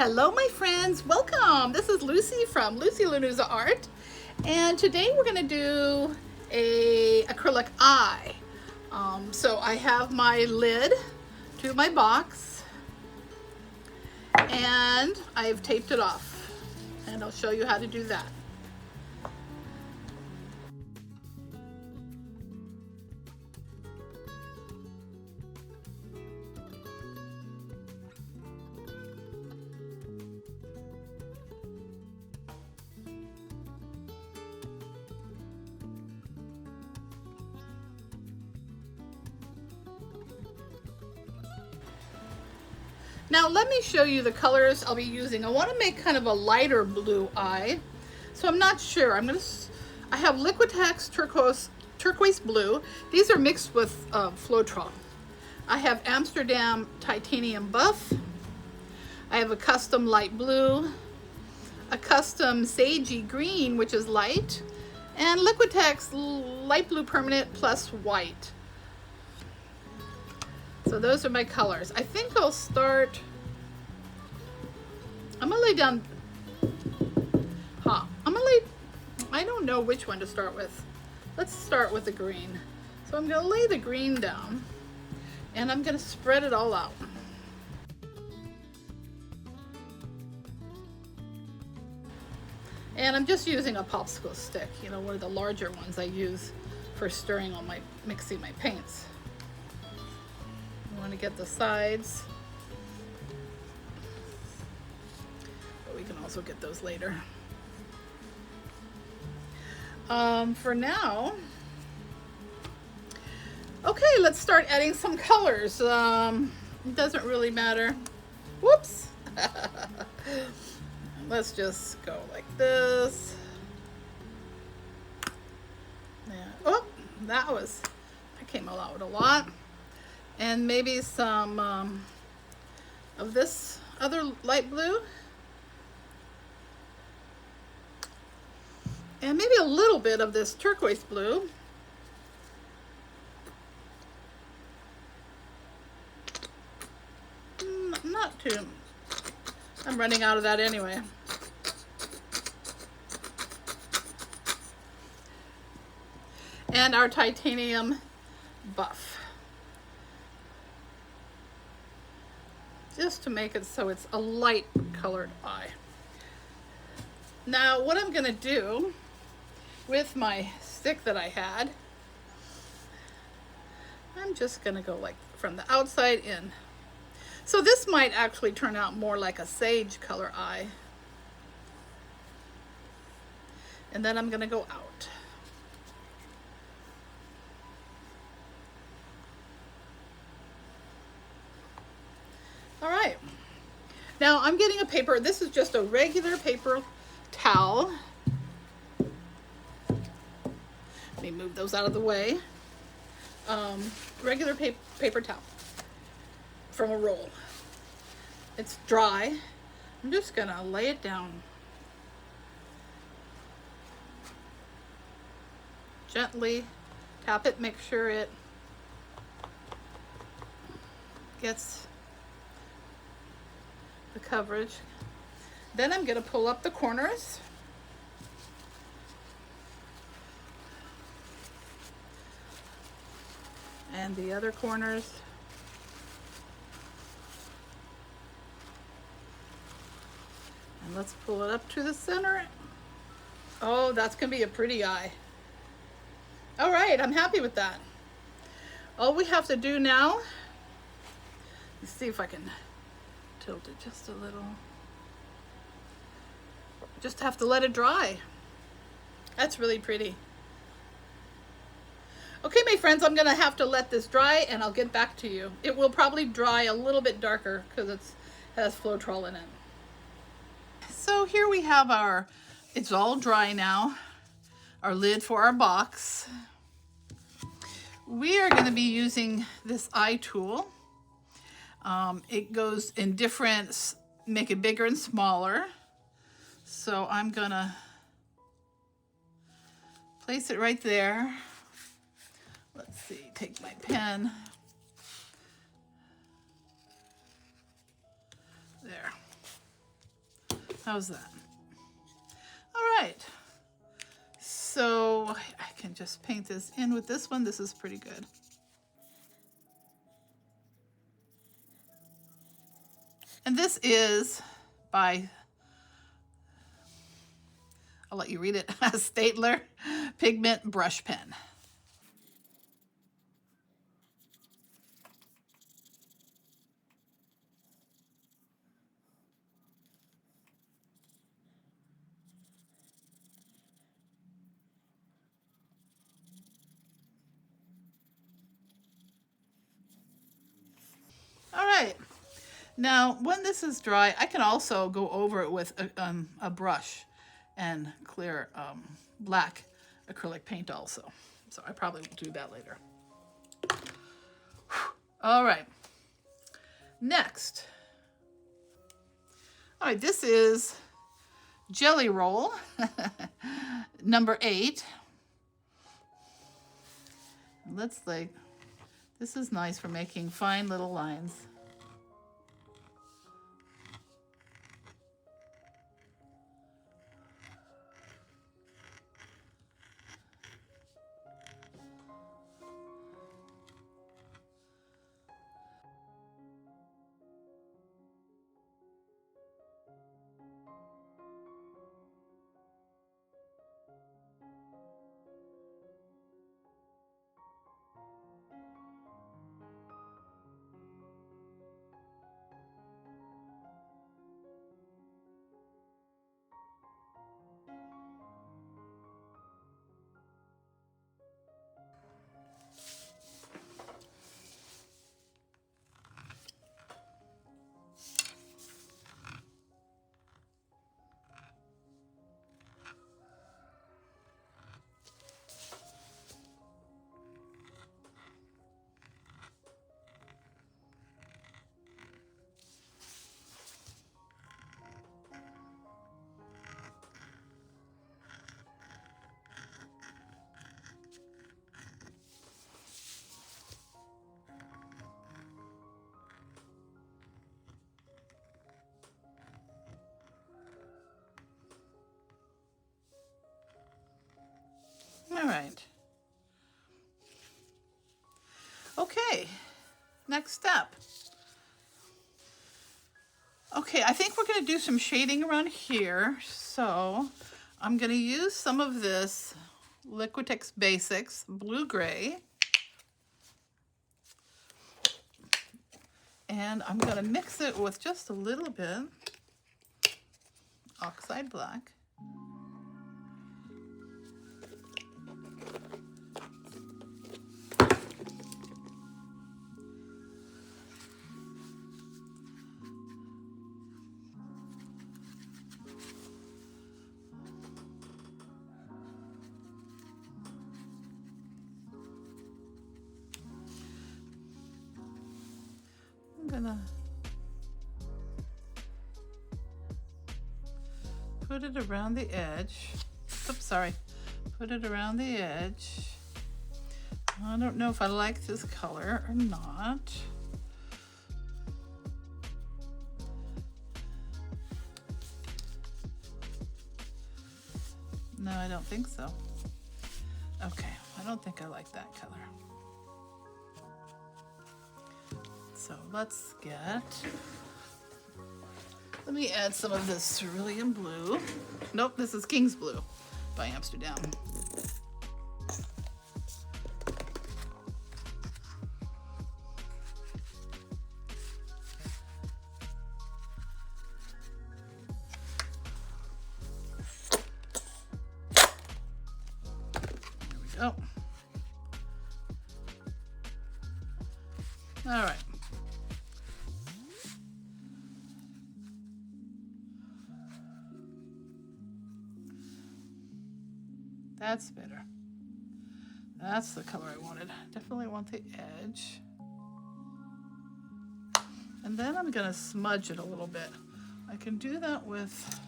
Hello my friends, welcome. This is Lucy from Lucy Lanuza Art, and today we're going to do a acrylic eye. So I have my lid to my box and I've taped it off, and I'll show you how to do that. Now let me show you the colors I'll be using. I want to make kind of a lighter blue eye, so I'm not sure. I have Liquitex turquoise blue. These are mixed with Floetrol. I have Amsterdam titanium buff. I have a custom light blue, a custom sagey green, which is light, and Liquitex light blue permanent plus white. So those are my colors. I think I'll start, I'm gonna lay down, I don't know which one to start with. Let's start with the green. So I'm gonna lay the green down and I'm gonna spread it all out. And I'm just using a popsicle stick, you know, one of the larger ones I use for stirring on mixing my paints. I want to get the sides, but we can also get those later. For now, okay, let's start adding some colors. It doesn't really matter. Whoops. Let's just go like this. Yeah. Oh, that came out a lot. And maybe some of this other light blue. And maybe a little bit of this turquoise blue. Not too. I'm running out of that anyway. And our titanium buff. Just to make it so it's a light colored eye. Now what I'm gonna do with my stick that I had, I'm just gonna go like from the outside in. So this might actually turn out more like a sage color eye. And then I'm gonna go out. All right, now I'm getting a paper. This is just a regular paper towel. Let me move those out of the way. Regular paper towel from a roll. It's dry. I'm just gonna lay it down. Gently tap it, make sure it gets the coverage. Then I'm going to pull up the corners. And the other corners. And let's pull it up to the center. Oh, that's going to be a pretty eye. All right, I'm happy with that. All we have to do now, let's see if I can tilt it just a little. Just have to let it dry. That's really pretty. Okay, my friends, I'm gonna have to let this dry and I'll get back to you. It will probably dry a little bit darker because it has Floetrol in it. So here we have it's all dry now, our lid for our box. We are gonna be using this eye tool. It goes in different, make it bigger and smaller. So I'm gonna place it right there. Let's see, take my pen. There. How's that? All right. So I can just paint this in with this one. This is pretty good. And this is by, I'll let you read it, Statler Pigment Brush Pen. All right. Now, when this is dry, I can also go over it with a brush and clear black acrylic paint also. So I probably will do that later. All right. Next. All right, this is Jelly Roll, number 8. Let's this is nice for making fine little lines. All right. Okay, next step. Okay, I think we're going to do some shading around here. So I'm going to use some of this Liquitex Basics blue-gray. And I'm going to mix it with just a little bit oxide black. I'm gonna put it around the edge. Oops, sorry. Put it around the edge. I don't know if I like this color or not. No, I don't think so. Okay, I don't think I like that color. So let's let me add some of this cerulean blue. Nope, this is King's Blue by Amsterdam. There we go. All right. That's better. That's the color I wanted. Definitely want the edge. And then I'm gonna smudge it a little bit. I can do that with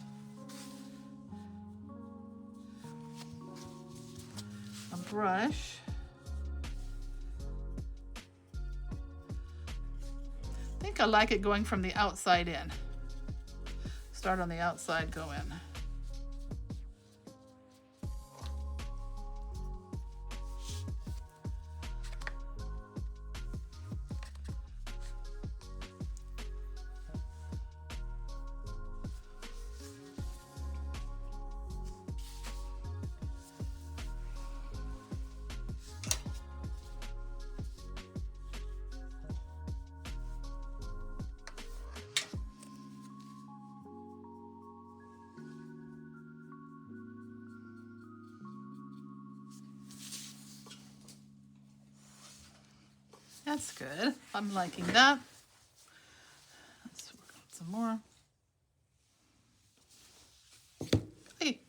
a brush. I think I like it going from the outside in. start on the outside, go in. That's good. I'm liking that. Let's work on some more. Hey.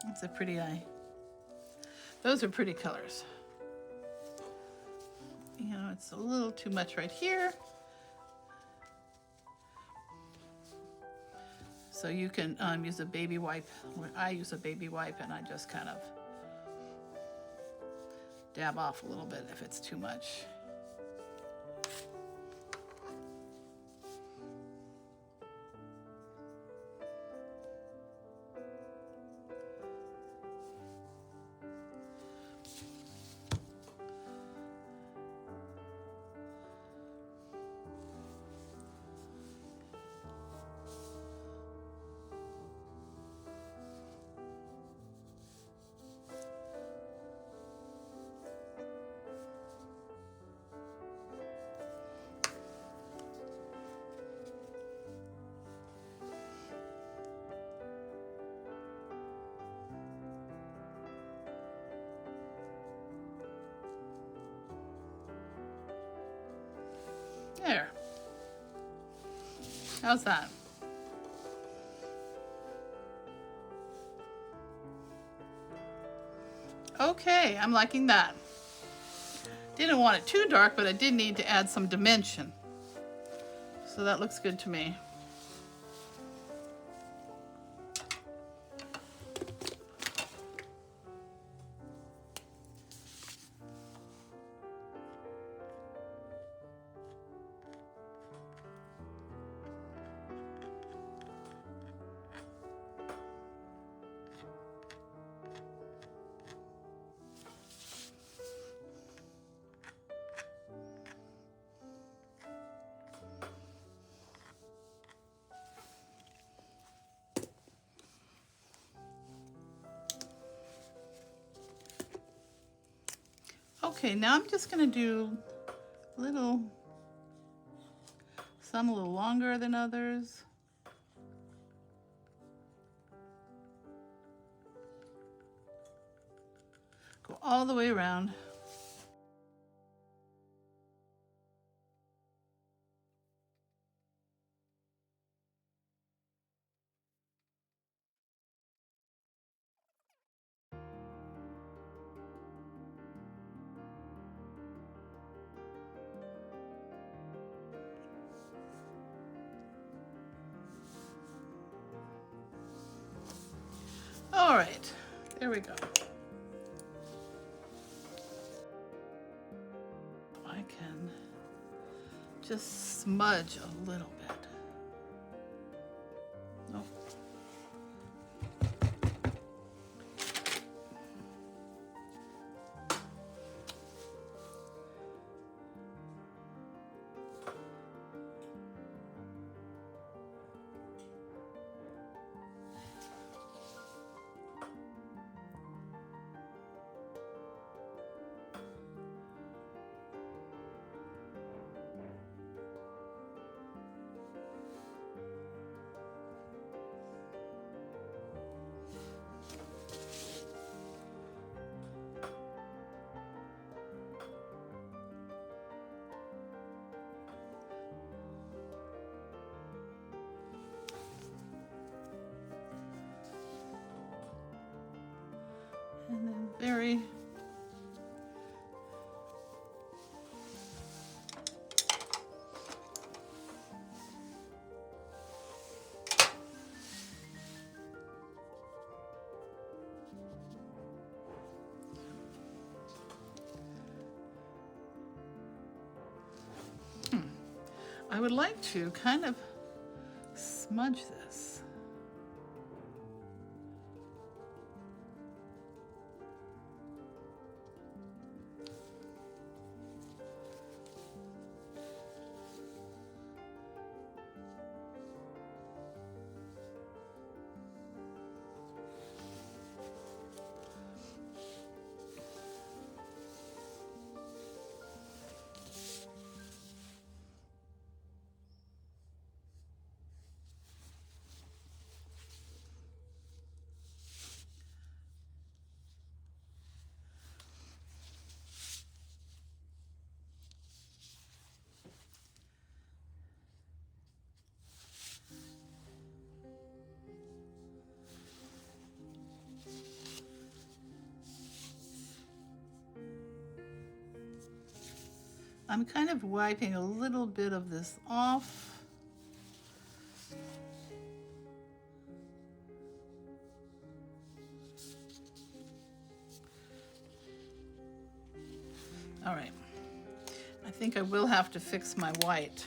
That's a pretty eye. Those are pretty colors. You know, it's a little too much right here. So you can use a baby wipe. I use a baby wipe and I just kind of dab off a little bit if it's too much. There. How's that? Okay, I'm liking that. Didn't want it too dark, but I did need to add some dimension. So that looks good to me. Okay, now I'm just gonna do some a little longer than others. Go all the way around. All right, there we go. I can just smudge a little bit. Nope. berry. I would like to kind of smudge this. I'm kind of wiping a little bit of this off. All right, I think I will have to fix my white.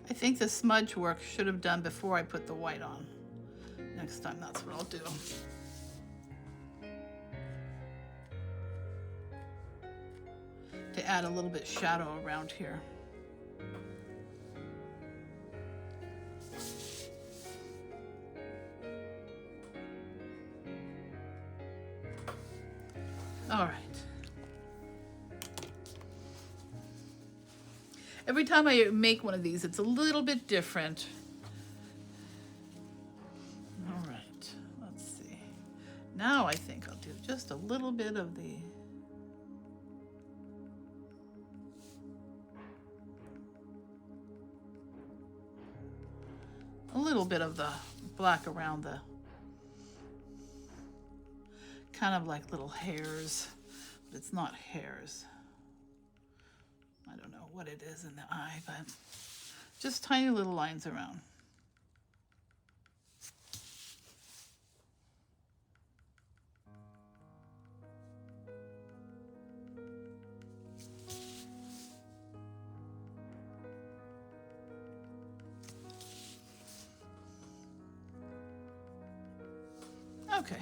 I think the smudge work should have done before I put the white on. Next time, that's what I'll do. To add a little bit shadow around here. All right. Every time I make one of these, it's a little bit different. All right, let's see. Now I think I'll do just a little bit of the black around the kind of like little hairs, but it's not hairs. I don't know what it is in the eye, but just tiny little lines around. Okay.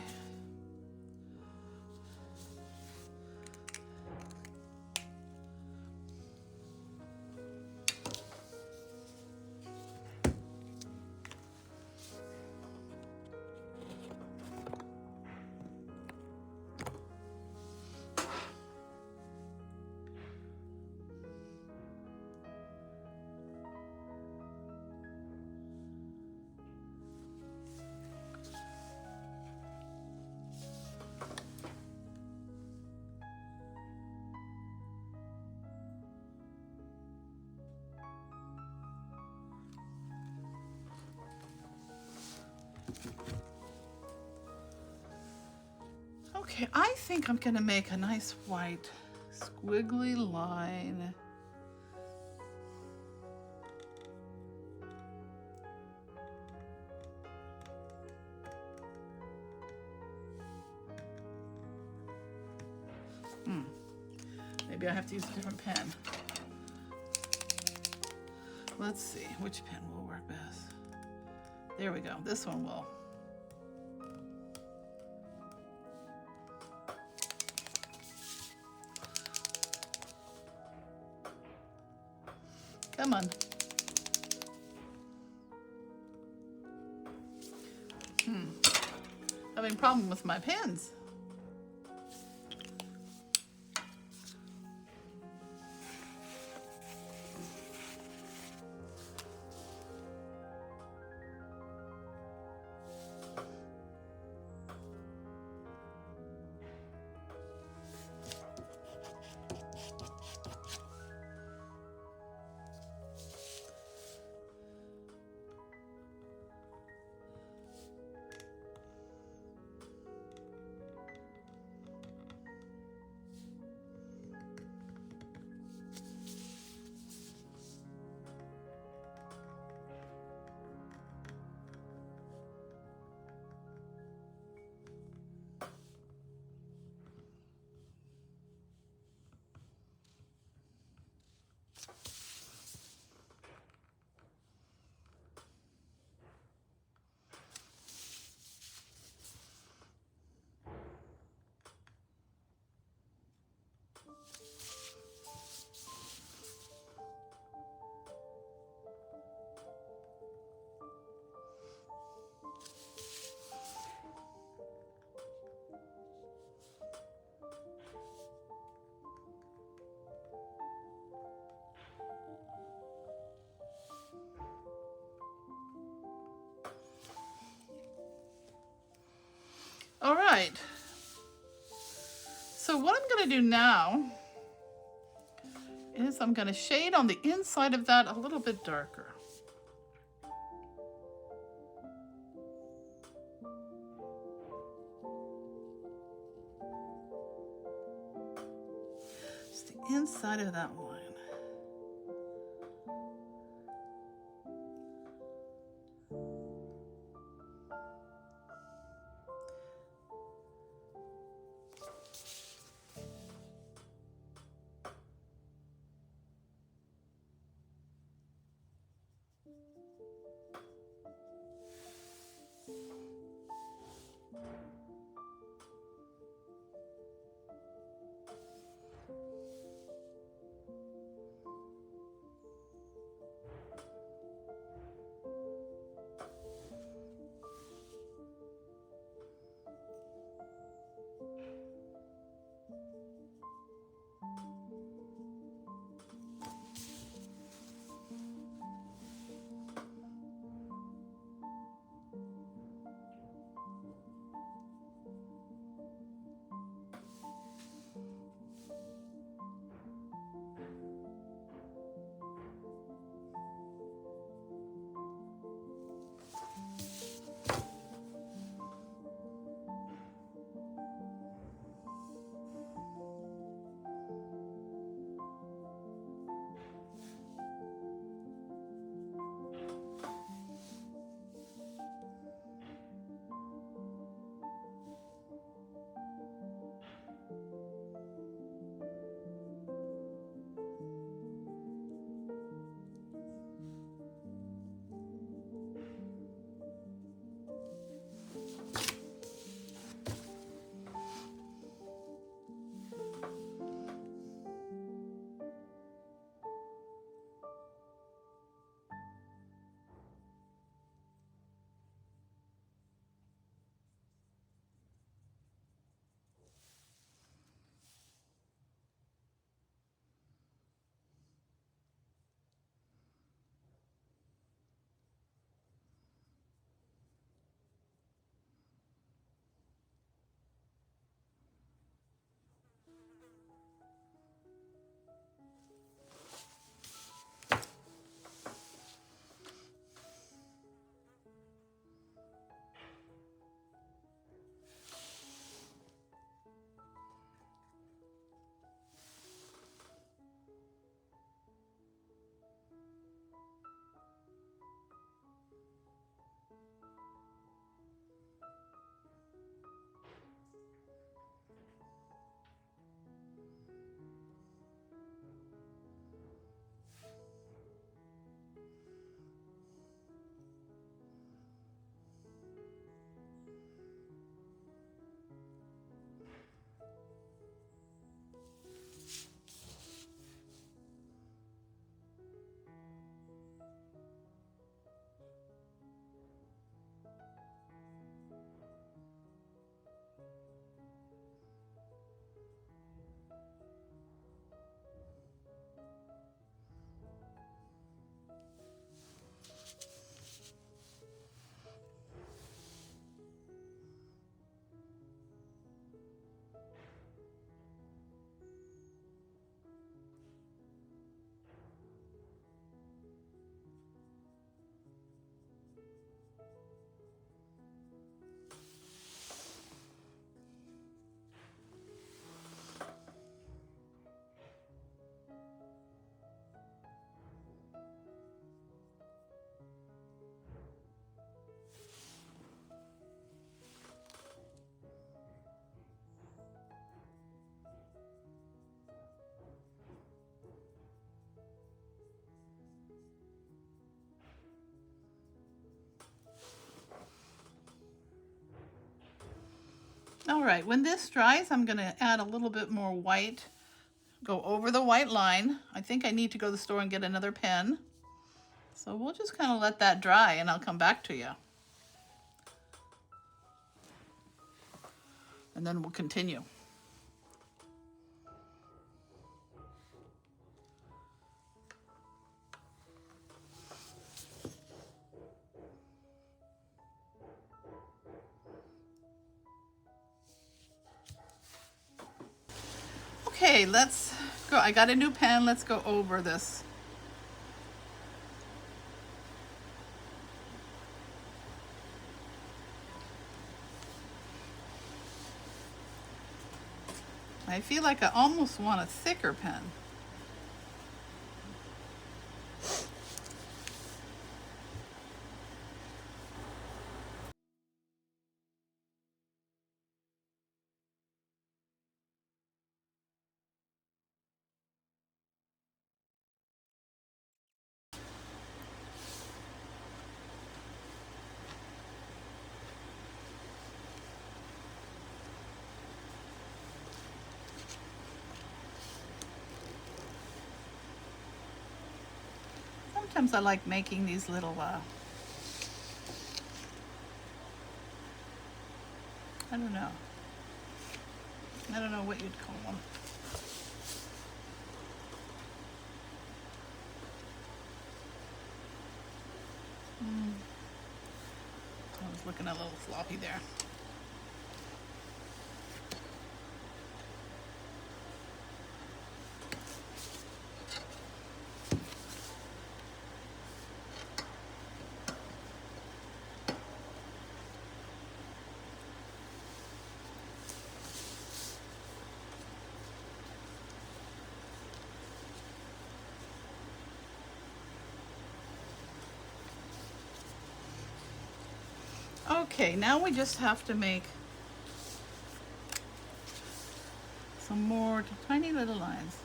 Okay, I think I'm gonna make a nice white squiggly line. Maybe I have to use a different pen. Let's see, which pen will work best? There we go, this one will. Come on. Having a problem with my pens. All right. So what I'm going to do now is I'm going to shade on the inside of that a little bit darker. Just the inside of that line. All right, when this dries, I'm gonna add a little bit more white, go over the white line. I think I need to go to the store and get another pen. So we'll just kind of let that dry and I'll come back to you. And then we'll continue. Okay, let's go. I got a new pen. Let's go over this. I feel like I almost want a thicker pen. Sometimes I like making these little, I don't know. I don't know what you'd call them. I was looking at a little floppy there. Okay, now we just have to make some more tiny little lines.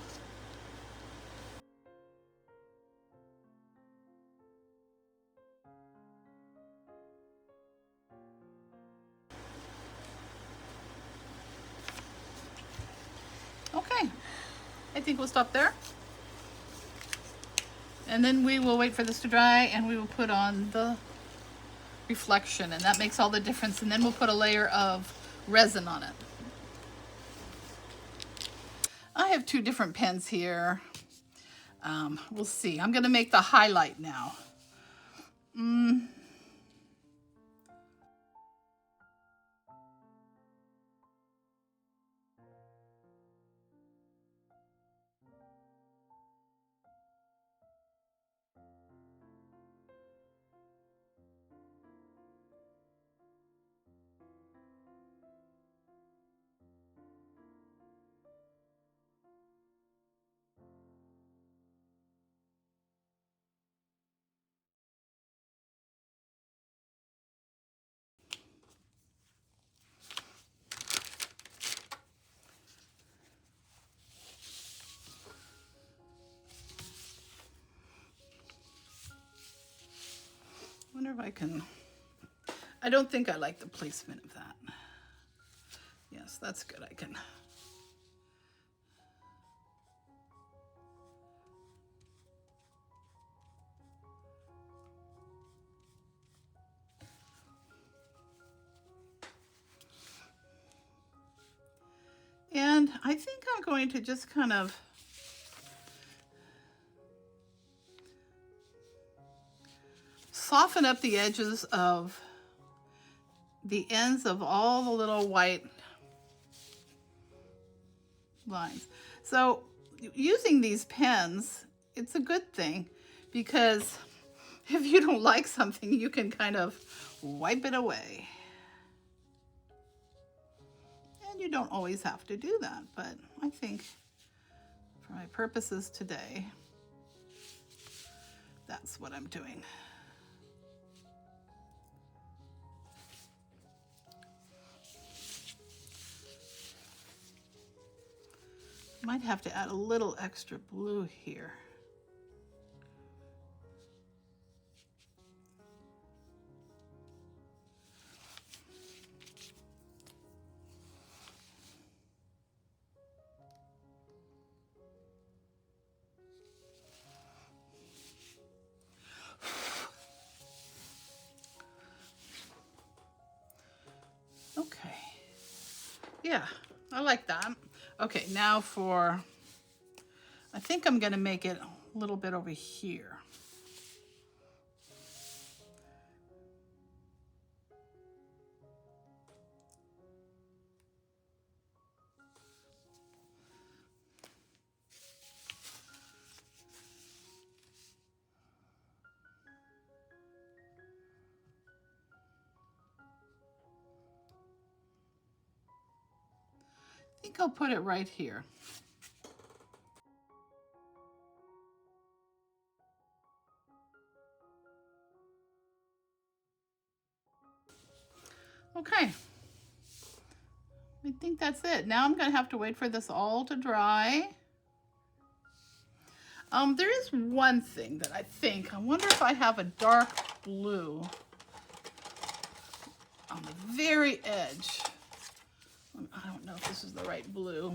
Okay, I think we'll stop there. And then we will wait for this to dry and we will put on the reflection, and that makes all the difference. And then we'll put a layer of resin on it. I have two different pens here. We'll see. I'm gonna make the highlight now. Wonder if I can, I don't think I like the placement of that. Yes, that's good. I can. And I think I'm going to just kind of soften up the edges of the ends of all the little white lines. So using these pens, it's a good thing, because if you don't like something, you can kind of wipe it away. And you don't always have to do that, but I think for my purposes today, that's what I'm doing. Might have to add a little extra blue here. Yeah, I like that. Okay, now for, I think I'm gonna make it a little bit over here. I think I'll put it right here. Okay, I think that's it. Now I'm gonna have to wait for this all to dry. There is one thing that I wonder if I have a dark blue on the very edge. I don't know if this is the right blue.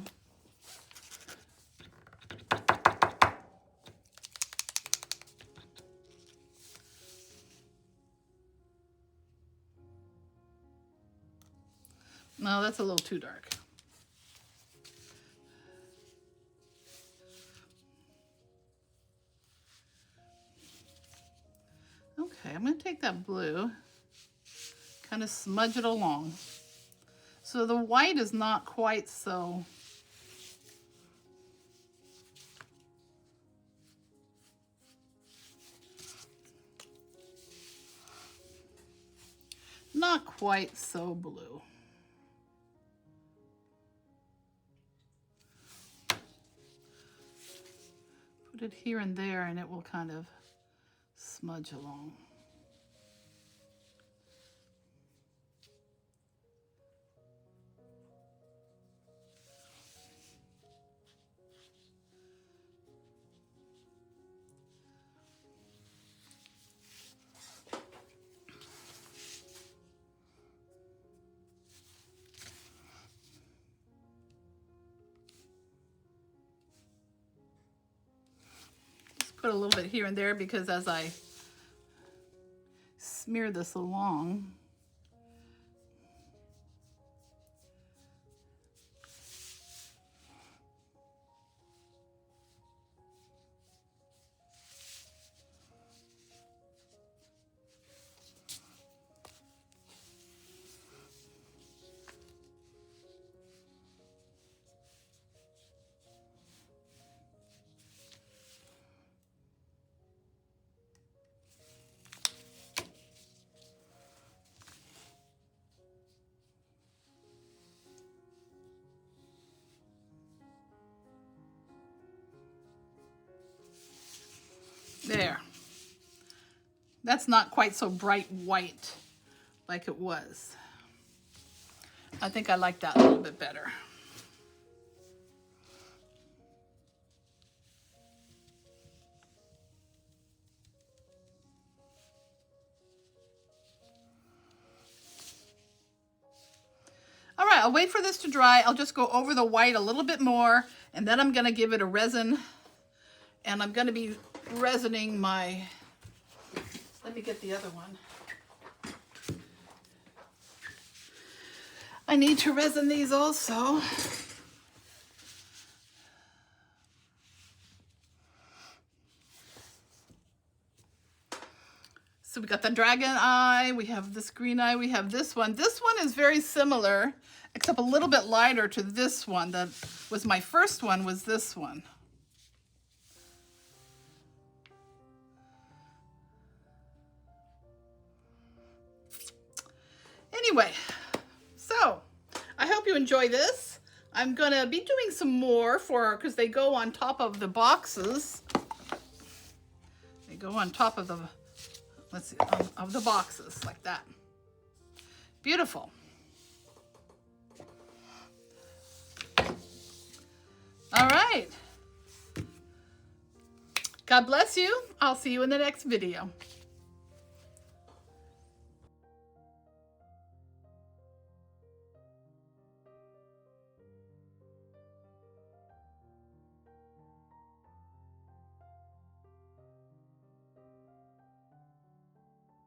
No, that's a little too dark. Okay, I'm going to take that blue, kind of smudge it along. So the white is not quite so... not quite so blue. Put it here and there and it will kind of smudge along. Put a little bit here and there because as I smear this along, there. That's not quite so bright white like it was. I think I like that a little bit better. All right, I'll wait for this to dry. I'll just go over the white a little bit more, and then I'm gonna give it a resin, and I'm gonna be resining my, let me get the other one. I need to resin these also. So we got the dragon eye, we have this green eye, we have this one. This one is very similar, except a little bit lighter to this one. That was my first one, was this one. Anyway, so I hope you enjoy this. I'm gonna be doing some more because they go on top of the boxes. They go on top of the, let's see, of the boxes like that. Beautiful. All right. God bless you. I'll see you in the next video.